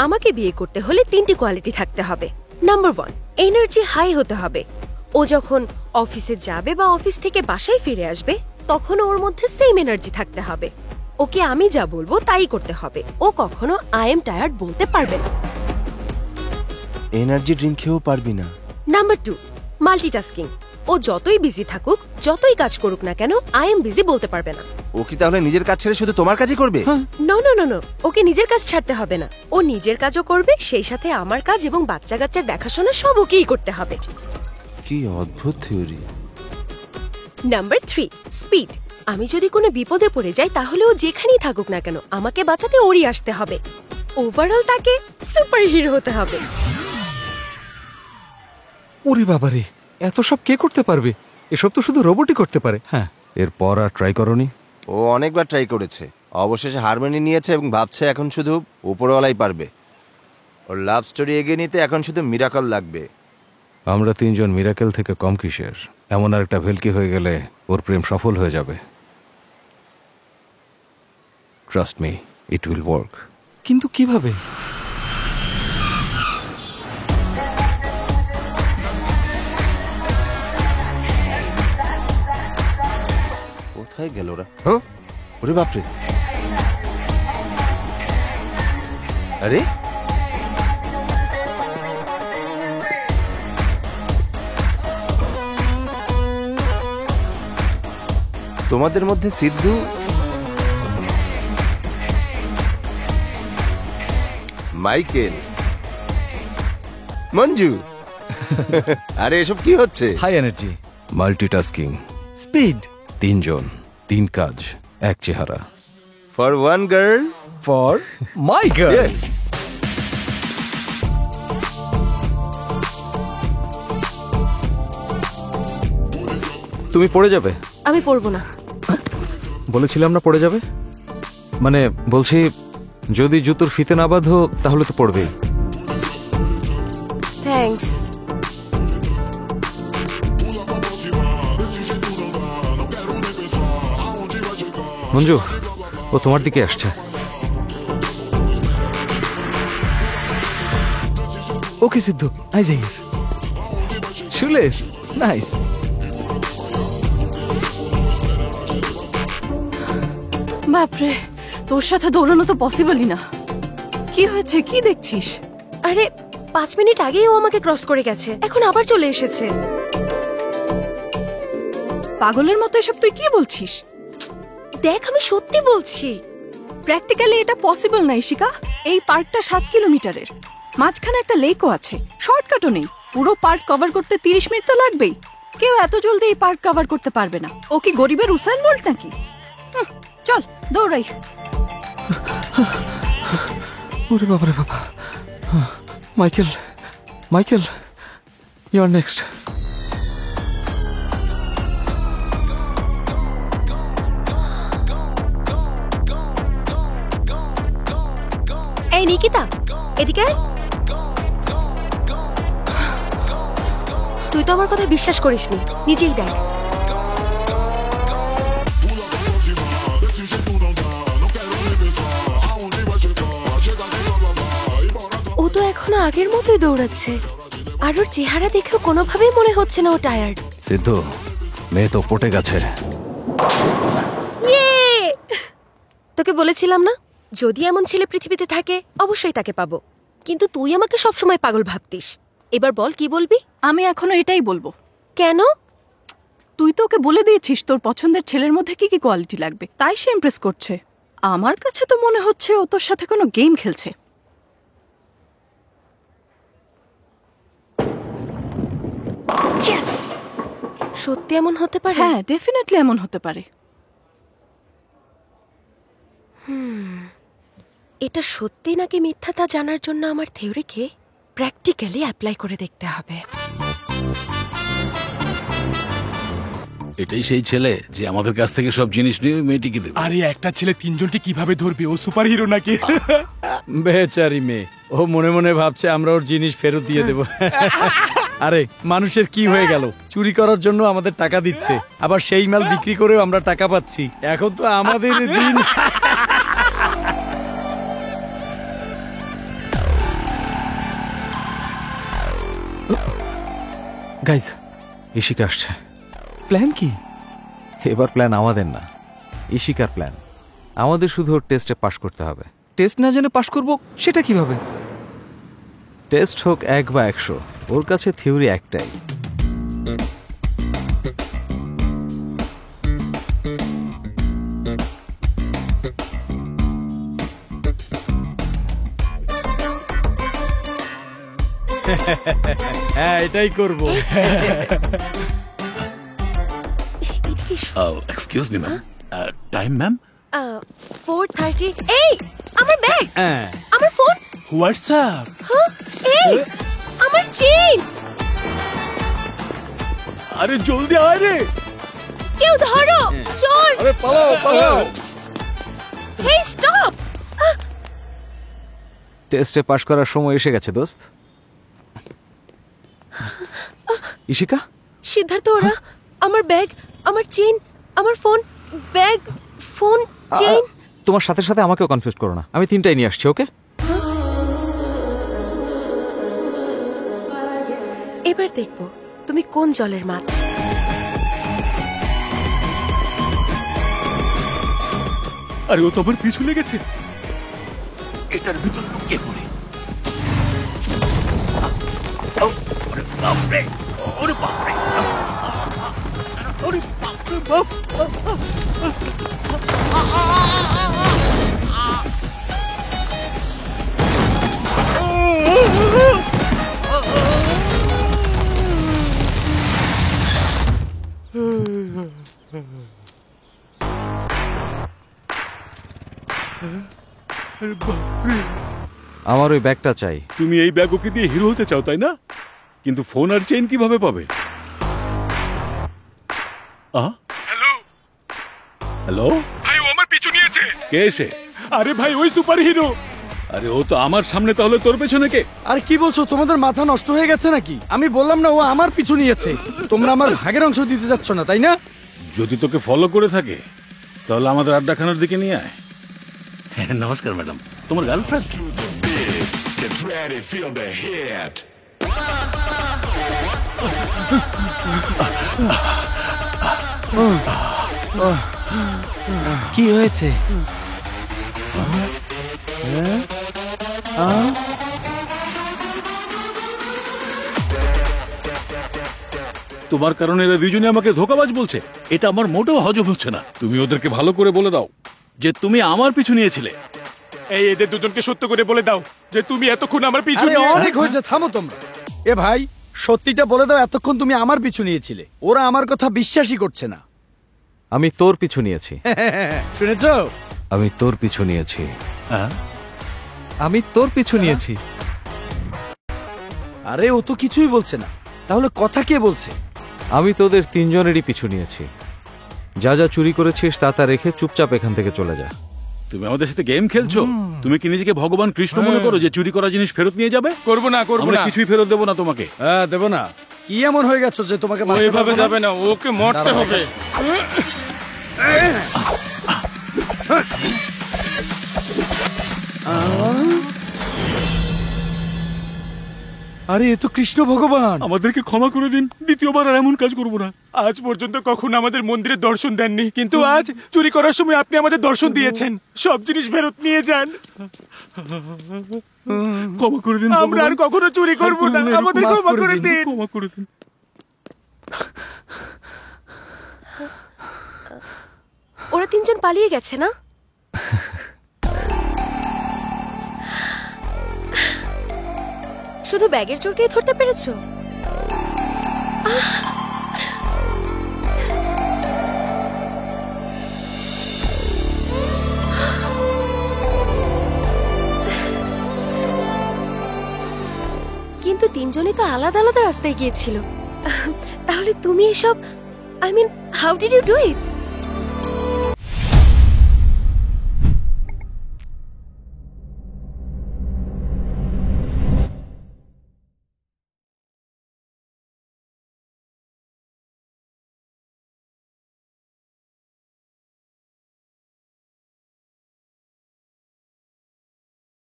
আমাকে বিয়ে করতে হলে 3টি কোয়ালিটি থাকতে হবে। নাম্বার 1, এনার্জি হাই হতে হবে। ও যখন অফিসে যাবে বা অফিস থেকে বাসায় ফিরে আসবে তখন ওর মধ্যে সেম এনার্জি থাকতে হবে। ওকে আমি যা বলবো তাই করতে হবে। ও কখনো আই এম টায়ার্ড বলতে পারবে না। এনার্জি ড্রিঙ্ক খেয়েও পারবি না। Number 2, multitasking. ও যতই বিজি থাকুক, যতই কাজ করুক না কেন, আই এম বিজি বলতে পারবে না। ও কি তাহলে নিজের কাজ ছেড়ে শুধু তোমার কাজই করবে? নো নো নো নো, ওকে নিজের কাজ ছাড়তে হবে না। ও নিজের কাজও করবে, সেই সাথে আমার কাজ এবং বাচ্চা কাচ্চার দেখাশোনা সব ওকেই করতে হবে। কি অদ্ভুত থিওরি। Number 3, speed. আমি যদি কোনো বিপদে পড়ে যাই তাহলে ও যেখানেই থাকুক না কেন আমাকে বাঁচাতে ওরই আসতে হবে। ওভারঅল তাকে সুপার হিরো হতে হবে। ওরে বাবারে, এত সব কে করতে পারবে? এসব তো শুধু রোবটই করতে পারে। হ্যাঁ, এরপর আর ট্রাই করনি? ও অনেকবার ট্রাই করেছে, অবশেষে হার মেনে নিয়েছে এবং ভাবছে এখন শুধু উপরওয়ালাই পারবে। ওর লাভ স্টোরি এগিয়ে নিতে এখন শুধু মিরাকল লাগবে। আমরা 3 জন মিরাকেল থেকে কম কিসের? এমন আর একটা ভেলকি হয়ে গেলে ওর প্রেম সফল হয়ে যাবে। Trust me, it will work. কিন্তু কিভাবে? কোথায় গেল ওরা? হ্যাঁ, ওরে বাপরে। আরে তোমাদের মধ্যে সিদ্ধু, মাইকেল, মঞ্জু। আরে এসব কি হচ্ছে? High energy, multitasking, speed. 3 জন, 3 কাজ, 1 চেহারা। For one girl, for my girl. তুমি পড়ে যাবে। আমি পড়বো না। বলেছিলাম না পড়ে যাবে। মানে বলছি, যদি জুতোর ফিতে না বাঁধো তাহলে তো পড়বেই। থ্যাঙ্কস। মঞ্জু, ও তোমার দিকে আসছে। ওকে সিদ্ধু, আই যাই। Shoelace, nice. বাপরে, তোর সাথে দৌড়ানো তো পসিবলই না। কি হয়েছে, কি দেখছিস? আরে 5 মিনিট আগেই ও আমাকে ক্রস করে গেছে, এখন আবার চলে এসেছে। পাগলের মতো এসব তুই কি বলছিস? দেখ, আমি সত্যি বলছি। প্র্যাকটিক্যালি এটা পসিবল না ইশিকা। এই পার্কটা 7 কিলোমিটারের, মাঝখানে একটা লেকও আছে, শর্টকাটও নেই। পুরো পার্ক কভার করতে 30 মিনিট তো লাগবেই। কেউ এত জলদি এই পার্ক কভার করতে পারবে না। ও কি গরিবের উসাইন বোল্ট নাকি? চল দৌড়াই। ওরে বাবারে বাবা। Michael, Michael, you are next. এই নিকিতা, এদিকে আয়। তুই তো আমার কথা বিশ্বাস করিসনি, নিজেই দেখ। ও তো এখনো আগের মতোই দৌড়াচ্ছে, আর ওর চেহারা দেখেও কোনোভাবেই মনে হচ্ছে না ও টায়ার্ড। সিদ্ধু, মেয়ে তো পটে গেছে। তোকে বলেছিলাম না, যদি এমন ছেলে পৃথিবীতে থাকে অবশ্যই তাকে পাবো। কিন্তু তুই আমাকে সবসময় পাগল ভাবতিস। এবার বল, কি বলবি? আমি এখনো এটাই বলবো। কেন? তুই তো ওকে বলে দিয়েছিস তোর পছন্দের ছেলের মধ্যে কি কি কোয়ালিটি লাগবে, তাই সে ইমপ্রেস করছে। আমার কাছে তো মনে হচ্ছে ও তোর সাথে কোনো গেম খেলছে। সত্যি এমন হতে পারে? হ্যাঁ, ডেফিনেটলি এমন হতে পারে। এটা সত্যি নাকি মিথ্যা তা জানার জন্য আমার থিওরিকে প্র্যাকটিক্যালি অ্যাপ্লাই করে দেখতে হবে। এটাই সেই ছেলে যে আমাদের কাছ থেকে সব জিনিস নিয়ে মেয়েটিকে দেবে। আরে একটা ছেলে 3 জনকে কিভাবে ধরবে? ও সুপার হিরো নাকি? বেচারি মেয়ে, ও মনে মনে ভাবছে আমরা ওর জিনিস ফেরত দিয়ে দেব। আরে মানুষের কি হয়ে গেল, চুরি করার জন্য আমাদের টাকা দিচ্ছে, আবার সেই মাল বিক্রি করেও আমরা টাকা পাচ্ছি। এখন তো আমাদের দিন। গাইজ, ইশিকা আসছে। প্ল্যান কি? এবার প্ল্যান আমাদের না, ইশিকার প্ল্যান। আমাদের শুধু ওর টেস্টে পাশ করতে হবে। টেস্ট না জেনে পাশ করব সেটা কিভাবে? টেস্ট হোক 1 বা 100, ওর কাছে থিওরি একটাই। হ্যাঁ, এটাই করব। Excuse me ma'am, time ma'am? 4:30। এই আমার ব্যাগ, হ্যাঁ, আমার ফোন, হোয়াটসঅ্যাপ। এই আমার চেইন। আরে জলদি আয় রে। কেউ ধরো, চোর। আরে পালাও পালাও। হেই স্টপ। টেস্টে পাশ করার সময় এসে গেছে দোস্ত। ইশিকা, সিদ্ধার্থ, ওরা আমার ব্যাগ, আমার চেইন, আমার ফোন, ব্যাগ, ফোন, চেইন। তোমার সাথে সাথে আমাকেও কনফিউজ করো না। আমি 3টাই নিয়ে আসছি, ওকে? এবার দেখবো তুমি কোন জলের মাছ। আরে ও তো আমার পিছু লেগেছে। এটার ভিতর লুকিয়ে পড়ে। ওরে বাপরে, ওরে বাপরে, ওরে বাপরে বাপ। আমার ওই ব্যাগটা চাই। তুমি এই ব্যাগ ওকে দিয়ে হিরো হতে চাও, তাই না? কিন্তু ফোন আর চেইন কিভাবে পাবে? হ্যালো হ্যালো, ভাই ও আমার পিছু নিয়েছে। কে এসে? আরে ভাই ওই সুপার হিরো। আরে ও তো আমার সামনে, তাহলে তোর পেছনে কে? আর কি বলছো? তোমাদের মাথা নষ্ট হয়ে গেছে নাকি? আমি বললাম না ও আমার পিছু নিয়েছে। তোমরা আমার ভাগের অংশ দিতে যাচ্ছ না, তাই না? যদি তোকে ফলো করে থাকে তাহলে আমাদের আড্ডাখানার দিকে নিয়ে আয়। হ্যাঁ, নমস্কার ম্যাডাম, তোমার গার্লফ্রেন্ড? কি হয়েছে? তোমার কারণে এরা দুজনে আমাকে ধোঁকাবাজ বলছে। এটা আমার মোটেও হজম হচ্ছে না। তুমি ওদেরকে ভালো করে বলে দাও যে তুমি আমার পিছু নিয়েছিলে। এই এদের দুজনকে সত্য করে বলে দাও যে তুমি এতক্ষণ আমার পিছু আরে নিয়ে। অনেক হয়েছে, থামো তোমরা। এ ভাই, সত্যিটা বলে দাও, এতক্ষণ তুমি আমার পিছু নিয়েছিলে। ওরা আমার কথা বিশ্বাসই করছে না। আমি তোর পিছু নিয়েছি। শুনেছো? আমি তোর পিছু নিয়েছি। হ্যাঁ, আমি তোর পিছু নিয়েছি। আরে ও তো কিছুই বলছে না, তাহলে কথা কে বলছে? আমি তোদের 3জনেরই পিছু নিয়েছি। যা যা চুরি করেছিস তা রেখে চুপচাপ এখান থেকে চলে যা। তুমি আমাদের সাথে গেম খেলছো? তুমি কি নিজেকে ভগবান কৃষ্ণ মনে করো যে চুরি করা জিনিস ফেরত নিয়ে যাবে? করবো না, করবো আমরা না। কিছুই ফেরত দেবো না তোমাকে। হ্যাঁ, দেবো না। কি এমন হয়ে গেছো যে তোমাকে ও মারতে এভাবে পারবো না? যাবে না, ওকে মরতে হবে। আরে এ তো কৃষ্ণ ভগবান। আমাদেরকে ক্ষমা করে দিন, দ্বিতীয়বার আর এমন কাজ করবো না। আজ পর্যন্ত কখনো আমাদের মন্দিরে দর্শন দেননি, কিন্তু আজ চুরি করার সময় আপনি আমাদের দর্শন দিয়েছেন। সব জিনিস ফেরত নিয়ে যান। ক্ষমা করে দিন, আমরা আর কখনো চুরি করব না, আমাদের ক্ষমা করে দিন। ক্ষমা করে দিন। ওরা 3জন পালিয়ে গেছে না? শুধু ব্যাগের চোরকেই ধরতে পেরেছো? কিন্তু 3জনই তো আলাদা আলাদা রাস্তায় গিয়েছিল। তাহলে তুমি এসব, I mean, how did you do it?